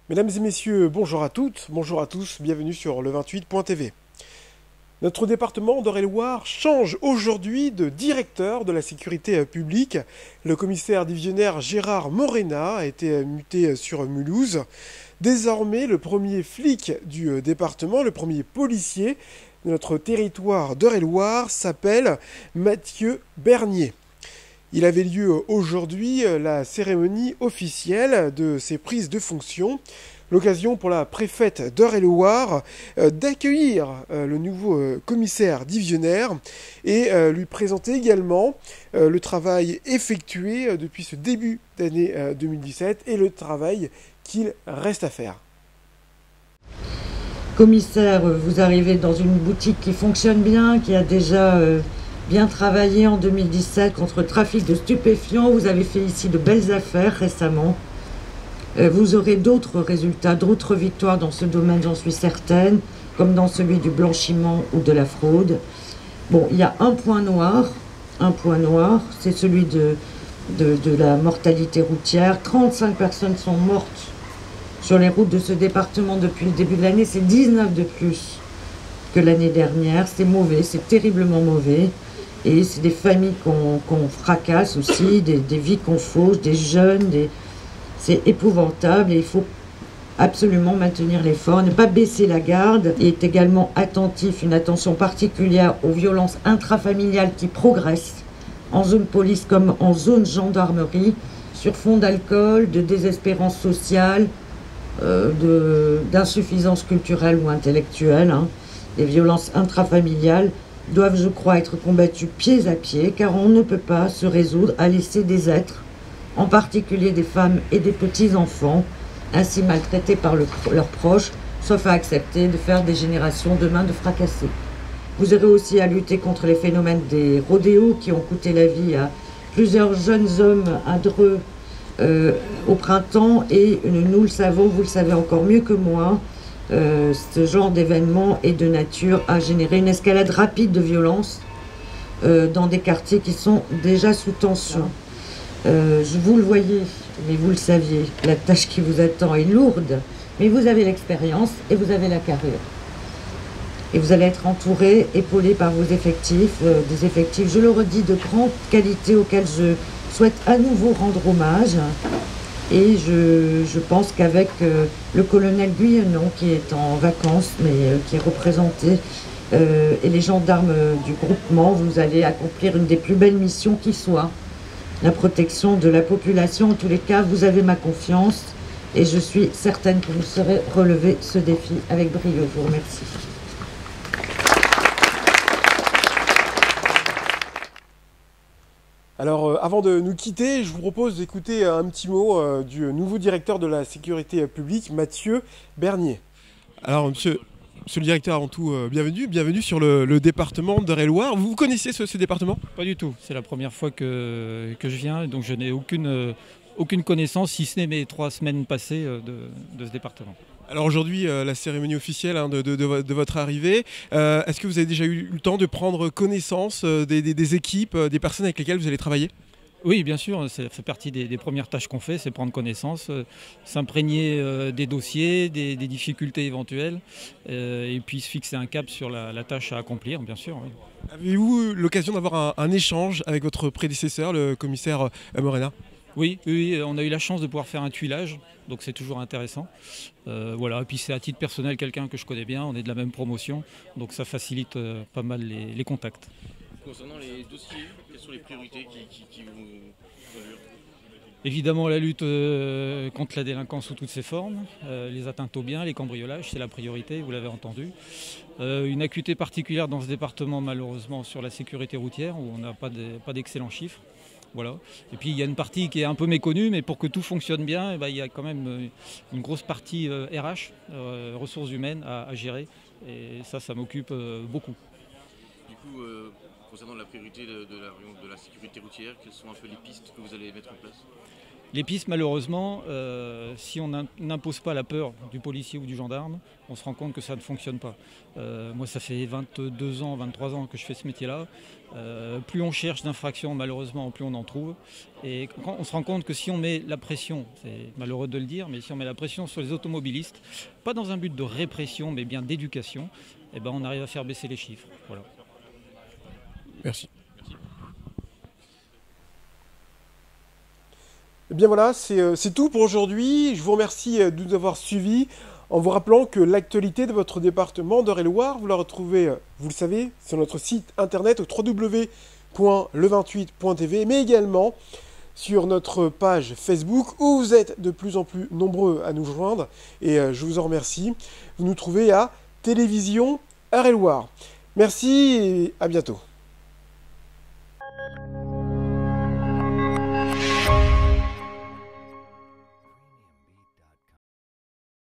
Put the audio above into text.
Mesdames et messieurs, bonjour à toutes, bonjour à tous, bienvenue sur le 28.tv. Notre département d'Eure-et-Loir change aujourd'hui de directeur de la sécurité publique. Le commissaire divisionnaire Gérard Morena a été muté sur Mulhouse. Désormais, le premier flic du département, le premier policier de notre territoire d'Eure-et-Loir s'appelle Mathieu Bernier. Il avait lieu aujourd'hui la cérémonie officielle de ses prises de fonction. L'occasion pour la préfète d'Eure-et-Loir d'accueillir le nouveau commissaire divisionnaire et lui présenter également le travail effectué depuis ce début d'année 2017 et le travail qu'il reste à faire. Commissaire, vous arrivez dans une boutique qui fonctionne bien, qui a déjà bien travaillé en 2017 contre le trafic de stupéfiants. Vous avez fait ici de belles affaires récemment. Vous aurez d'autres résultats, d'autres victoires dans ce domaine, j'en suis certaine, comme dans celui du blanchiment ou de la fraude. Bon, il y a un point noir, c'est celui de la mortalité routière. 35 personnes sont mortes sur les routes de ce département depuis le début de l'année. C'est 19 de plus que l'année dernière. C'est mauvais, c'est terriblement mauvais. Et c'est des familles qu'on fracasse aussi, des vies qu'on fauche, des jeunes, c'est épouvantable et il faut absolument maintenir l'effort, ne pas baisser la garde et est également attentif, une attention particulière aux violences intrafamiliales qui progressent en zone police comme en zone gendarmerie sur fond d'alcool, de désespérance sociale, d'insuffisance culturelle ou intellectuelle. Les violences intrafamiliales doivent, je crois, être combattues pied à pied car on ne peut pas se résoudre à laisser des êtres, en particulier des femmes et des petits-enfants, ainsi maltraités par leurs proches, sauf à accepter de faire des générations demain de fracassés. Vous aurez aussi à lutter contre les phénomènes des rodéos qui ont coûté la vie à plusieurs jeunes hommes à Dreux au printemps et nous le savons, vous le savez encore mieux que moi, ce genre d'événement est de nature à générer une escalade rapide de violence dans des quartiers qui sont déjà sous tension. Vous le voyez, mais vous le saviez, la tâche qui vous attend est lourde, mais vous avez l'expérience et vous avez la carrure. Et vous allez être entouré, épaulé par vos effectifs, des effectifs, je le redis, de grande qualité auxquels je souhaite à nouveau rendre hommage. Et je pense qu'avec le colonel Guyonnon, qui est en vacances, mais qui est représenté, et les gendarmes du groupement, vous allez accomplir une des plus belles missions qui soit. La protection de la population. En tous les cas, vous avez ma confiance et je suis certaine que vous saurez relever ce défi avec brio. Je vous remercie. Alors, avant de nous quitter, je vous propose d'écouter un petit mot du nouveau directeur de la sécurité publique, Mathieu Bernier. Alors, monsieur le directeur, avant tout, bienvenue sur le département d'Eure-et-Loir. Vous connaissiez ce département ? Pas du tout, c'est la première fois que je viens, donc je n'ai aucune connaissance, si ce n'est mes 3 semaines passées de ce département. Alors aujourd'hui, la cérémonie officielle de votre arrivée, est-ce que vous avez déjà eu le temps de prendre connaissance des équipes, des personnes avec lesquelles vous allez travailler ? Oui, bien sûr, ça fait partie des premières tâches qu'on fait, c'est prendre connaissance, s'imprégner des dossiers, des difficultés éventuelles, et puis se fixer un cap sur la tâche à accomplir, bien sûr. Oui. Avez-vous eu l'occasion d'avoir un échange avec votre prédécesseur, le commissaire Morena ? Oui, on a eu la chance de pouvoir faire un tuilage, donc c'est toujours intéressant. Voilà, et puis c'est à titre personnel quelqu'un que je connais bien, on est de la même promotion, donc ça facilite pas mal les contacts. Concernant les dossiers, quelles sont les priorités qui vous allurent ? Évidemment, la lutte contre la délinquance sous toutes ses formes, les atteintes aux biens, les cambriolages, c'est la priorité, vous l'avez entendu. Une acuité particulière dans ce département, malheureusement, sur la sécurité routière, où on n'a pas d'excellents chiffres. Voilà. Et puis il y a une partie qui est un peu méconnue, mais pour que tout fonctionne bien, il y a quand même une grosse partie RH, ressources humaines, à gérer. Et ça m'occupe beaucoup. Du coup, concernant la priorité de la sécurité routière, quelles sont un peu les pistes que vous allez mettre en place? Les pistes, malheureusement, si on n'impose pas la peur du policier ou du gendarme, on se rend compte que ça ne fonctionne pas. Moi, ça fait 22 ans, 23 ans que je fais ce métier-là. Plus on cherche d'infractions, malheureusement, plus on en trouve. Et quand on se rend compte que si on met la pression, c'est malheureux de le dire, mais si on met la pression sur les automobilistes, pas dans un but de répression, mais bien d'éducation, eh ben, on arrive à faire baisser les chiffres. Voilà. Merci. Eh bien voilà, c'est tout pour aujourd'hui. Je vous remercie de nous avoir suivis en vous rappelant que l'actualité de votre département d'Eure-et-Loir, vous la retrouvez, vous le savez, sur notre site internet au www.le28.tv, mais également sur notre page Facebook où vous êtes de plus en plus nombreux à nous joindre et je vous en remercie. Vous nous trouvez à Télévision Eure-et-Loir. Merci et à bientôt.